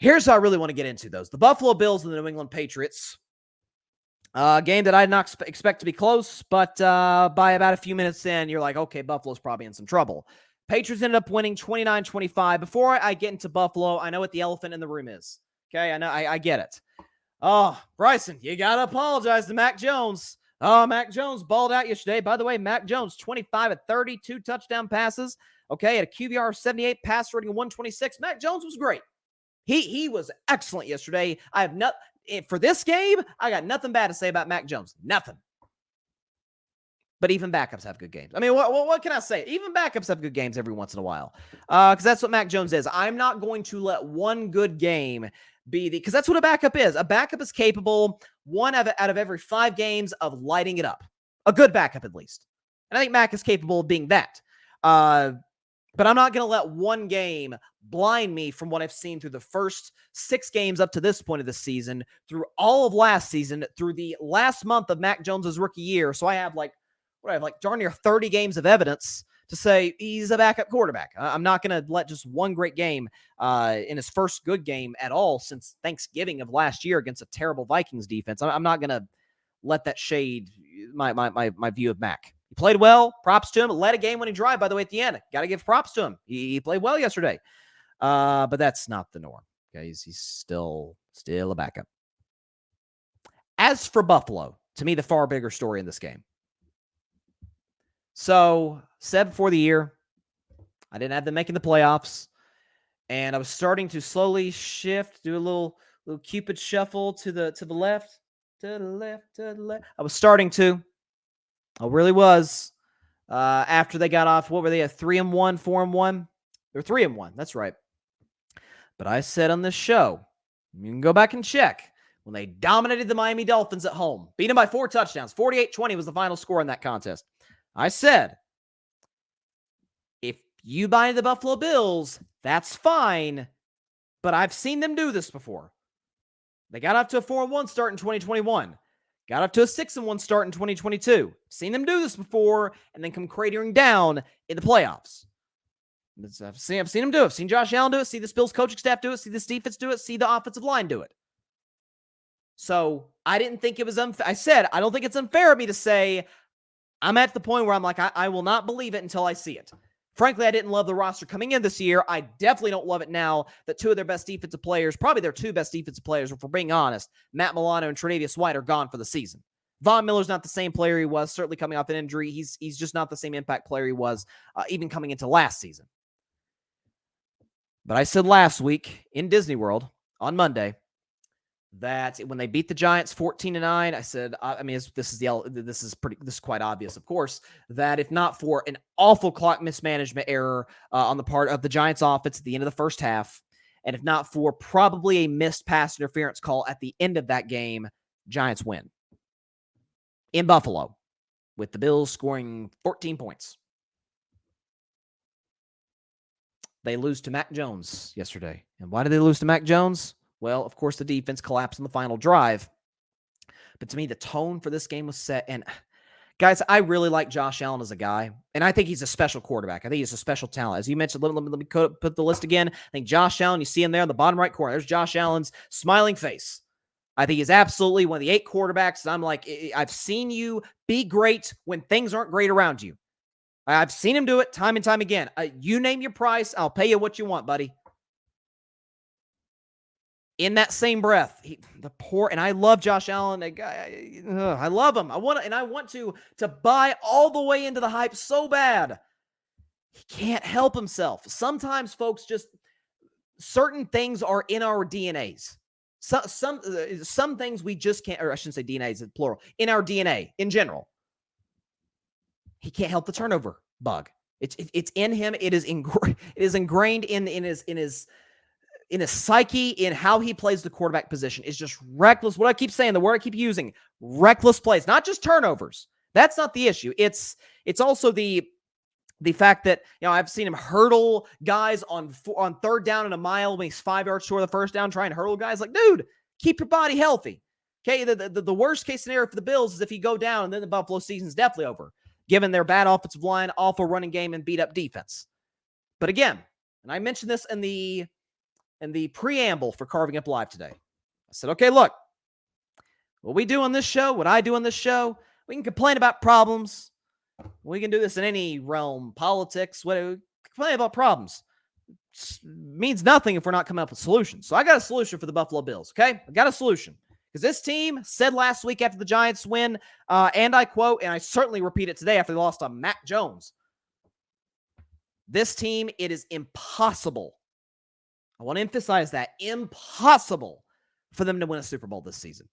Here's how I really want to get into those. The Buffalo Bills and the New England Patriots. Game that I did not expect to be close, but by about a few minutes in, you're like, okay, Buffalo's probably in some trouble. Patriots ended up winning 29-25. Before I get into Buffalo, I know what the elephant in the room is. Okay, I know, I get it. Oh, Bryson, you got to apologize to Mac Jones. Oh, Mac Jones balled out yesterday. By the way, Mac Jones, 25 of 32 touchdown passes. Okay, at a QBR of 78, pass rating of 126. Mac Jones was great. He was excellent yesterday. I have not for this game. I got nothing bad to say about Mac Jones. Nothing. But even backups have good games. I mean, what can I say? Even backups have good games every once in a while. Because that's what Mac Jones is. I'm not going to let one good game be because that's what a backup is. A backup is capable, out of every 5 games, of lighting it up. A good backup, at least. And I think Mac is capable of being that. But I'm not going to let one game blind me from what I've seen through the first 6 games up to this point of the season, through all of last season, through the last month of Mac Jones' rookie year. So I have darn near 30 games of evidence to say he's a backup quarterback. I'm not going to let just one great game in his first good game at all since Thanksgiving of last year against a terrible Vikings defense. I'm not going to let that shade my view of Mac. He played well. Props to him. Led a game-winning drive, by the way, at the end. Got to give props to him. He played well yesterday. But that's not the norm. Okay, he's still a backup. As for Buffalo, to me, the far bigger story in this game. So, said before the year, I didn't have them making the playoffs. And I was starting to slowly shift, do a little Cupid shuffle to the left, to the left, to the left. I was starting to. I really was. After they got off, what were they at? 3-1, 4-1? They're 3-1. That's right. But I said on this show, you can go back and check, when they dominated the Miami Dolphins at home, beat them by 4 touchdowns, 48-20 was the final score in that contest. I said, if you buy the Buffalo Bills, that's fine, but I've seen them do this before. They got off to a 4-1 start in 2021. Got up to a 6-1 start in 2022. Seen them do this before and then come cratering down in the playoffs. I've seen them do it. I've seen Josh Allen do it. See this Bills coaching staff do it. See this defense do it. See the offensive line do it. So I didn't think it was unfair. I said, I don't think it's unfair of me to say I'm at the point where I'm like, I will not believe it until I see it. Frankly, I didn't love the roster coming in this year. I definitely don't love it now that 2 of their best defensive players, probably their 2 best defensive players, if we're being honest, Matt Milano and Tre'Davious White, are gone for the season. Von Miller's not the same player he was, certainly coming off an injury. He's just not the same impact player he was even coming into last season. But I said last week in Disney World on Monday that when they beat the Giants 14-9, I said, this is quite obvious, of course, that if not for an awful clock mismanagement error on the part of the Giants offense at the end of the first half, and if not for probably a missed pass interference call at the end of that game, Giants win in Buffalo with the Bills scoring 14 points. They lose to Mac Jones yesterday. And why did they lose to Mac Jones? Well, of course, the defense collapsed on the final drive. But to me, the tone for this game was set. And guys, I really like Josh Allen as a guy. And I think he's a special quarterback. I think he's a special talent. As you mentioned, let me put the list again. I think Josh Allen, you see him there in the bottom right corner. There's Josh Allen's smiling face. I think he's absolutely one of the 8 quarterbacks. And I'm like, I've seen you be great when things aren't great around you. I've seen him do it time and time again. You name your price, I'll pay you what you want, buddy. In that same breath, and I love Josh Allen. I love him. I want to buy all the way into the hype so bad. He can't help himself. Sometimes, folks, just certain things are in our DNAs. Some things we just can't, or I shouldn't say DNAs, it's plural, in our DNA in general. He can't help the turnover bug. It's in him. It is ingrained in his psyche, in how he plays the quarterback position. It's just reckless. What I keep saying, the word I keep using, reckless plays, not just turnovers. That's not the issue. It's also the fact that, I've seen him hurdle guys on 3rd down and a mile when he's 5 yards short of the first down, trying to hurdle guys. Like, dude, keep your body healthy. Okay, the worst case scenario for the Bills is if you go down and then the Buffalo season's definitely over, given their bad offensive line, awful running game, and beat up defense. But again, and I mentioned this in the in the preamble for Carving Up Live today. I said, okay, look, what we do on this show, what I do on this show, we can complain about problems. We can do this in any realm, politics, whatever. Complain about problems. It means nothing if we're not coming up with solutions. So I got a solution for the Buffalo Bills, okay? I got a solution. Because this team said last week after the Giants win, and I quote, and I certainly repeat it today after they lost to Mac Jones, this team, it is impossible. I want to emphasize that. Impossible for them to win a Super Bowl this season.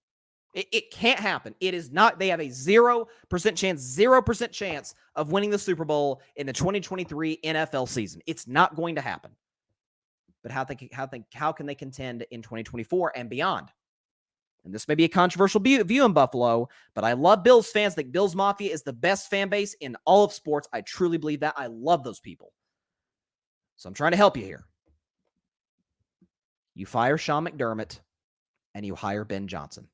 It can't happen. It is not. They have a 0% chance of winning the Super Bowl in the 2023 NFL season. It's not going to happen. But how can they contend in 2024 and beyond? And this may be a controversial view in Buffalo, but I love Bills fans. I think Bills Mafia is the best fan base in all of sports. I truly believe that. I love those people. So I'm trying to help you here. You fire Sean McDermott and you hire Ben Johnson.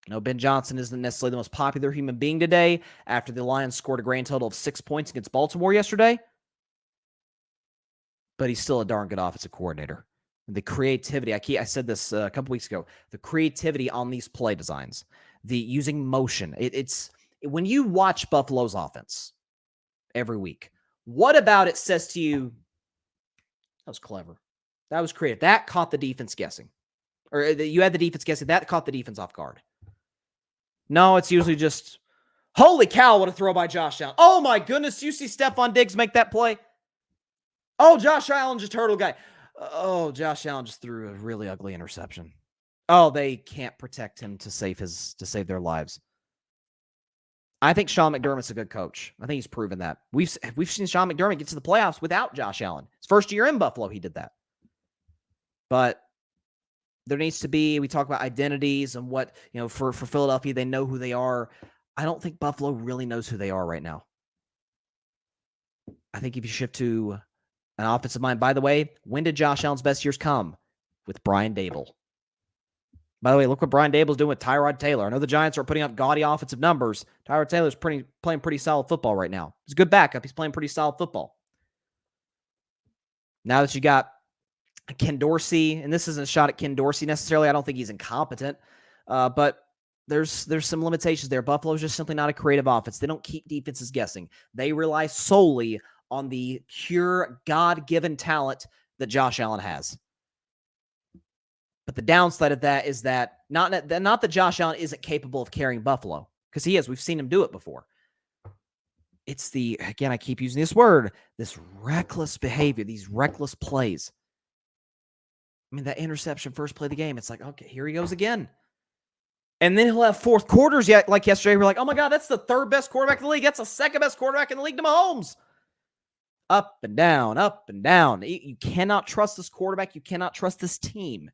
No, Ben Johnson isn't necessarily the most popular human being today after the Lions scored a grand total of 6 points against Baltimore yesterday. But he's still a darn good offensive coordinator. The creativity, I said this a couple weeks ago, the creativity on these play designs, the using motion. It's when you watch Buffalo's offense every week, what about it says to you, that was clever. That was creative. That caught the defense guessing. Or you had the defense guessing. That caught the defense off guard. No, it's usually just, holy cow, what a throw by Josh Allen. Oh my goodness, you see Stephon Diggs make that play? Oh, Josh Allen just hurdle guy. Oh, Josh Allen just threw a really ugly interception. Oh, they can't protect him to save their lives. I think Sean McDermott's a good coach. I think he's proven that. We've seen Sean McDermott get to the playoffs without Josh Allen. His first year in Buffalo, he did that. But there needs to be, we talk about identities and what, for Philadelphia, they know who they are. I don't think Buffalo really knows who they are right now. I think if you shift to an offensive mind, by the way, when did Josh Allen's best years come? With Brian Dable. By the way, look what Brian Dable's doing with Tyrod Taylor. I know the Giants are putting up gaudy offensive numbers. Tyrod Taylor's playing pretty solid football right now. He's a good backup. He's playing pretty solid football. Now that you got Ken Dorsey, and this isn't a shot at Ken Dorsey necessarily. I don't think he's incompetent, but there's some limitations there. Buffalo's just simply not a creative offense. They don't keep defenses guessing. They rely solely on the pure God-given talent that Josh Allen has. But the downside of that is that not that Josh Allen isn't capable of carrying Buffalo, because he is. We've seen him do it before. It's again, I keep using this word, this reckless behavior, these reckless plays. I mean, that interception first play of the game, it's like, okay, here he goes again. And then he'll have fourth quarters like yesterday. We're like, oh my God, that's the third best quarterback in the league. That's the second best quarterback in the league to Mahomes. Up and down, up and down. You cannot trust this quarterback. You cannot trust this team.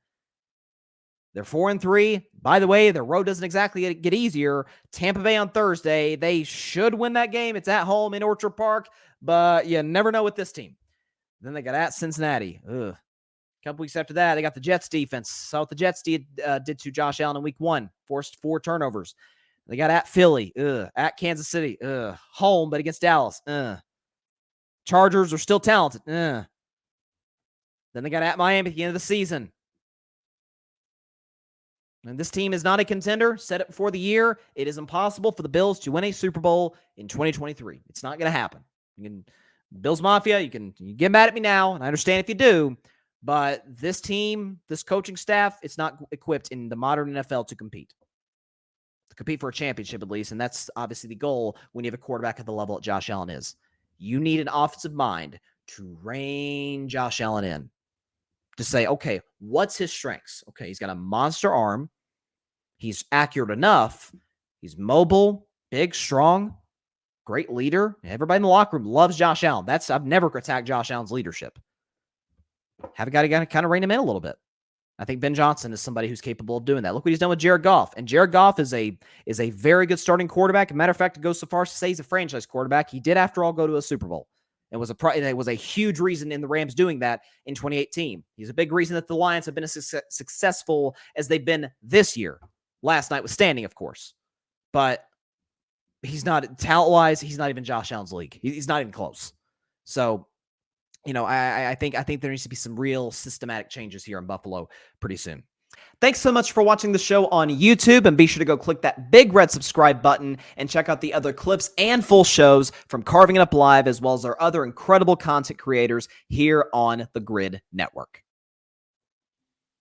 They're 4-3. By the way, their road doesn't exactly get easier. Tampa Bay on Thursday. They should win that game. It's at home in Orchard Park, but you never know with this team. Then they got at Cincinnati. Ugh. A couple weeks after that, they got the Jets defense. Saw what the Jets did to Josh Allen in week 1. Forced 4 turnovers. They got at Philly. Ugh. At Kansas City. Ugh. Home, but against Dallas. Ugh. Chargers are still talented. Ugh. Then they got at Miami at the end of the season. And this team is not a contender. Said it before the year. It is impossible for the Bills to win a Super Bowl in 2023. It's not going to happen. Bills Mafia, you can get mad at me now, and I understand if you do, but this team, this coaching staff, it's not equipped in the modern NFL to compete for a championship at least, and that's obviously the goal when you have a quarterback at the level that Josh Allen is. You need an offensive mind to rein Josh Allen in, to say, okay, what's his strengths? Okay, he's got a monster arm. He's accurate enough. He's mobile, big, strong, great leader. Everybody in the locker room loves Josh Allen. I've never attacked Josh Allen's leadership. Have a guy to kind of rein him in a little bit. I think Ben Johnson is somebody who's capable of doing that. Look what he's done with Jared Goff. And Jared Goff is a very good starting quarterback. As a matter of fact, it goes so far as to say he's a franchise quarterback. He did, after all, go to a Super Bowl. It was a huge reason in the Rams doing that in 2018. He's a big reason that the Lions have been as successful as they've been this year. Last night was standing, of course. But he's not, talent-wise, he's not even Josh Allen's league. He's not even close. So I think there needs to be some real systematic changes here in Buffalo pretty soon. Thanks so much for watching the show on YouTube, and be sure to go click that big red subscribe button and check out the other clips and full shows from Carving It Up Live, as well as our other incredible content creators here on the Grid Network.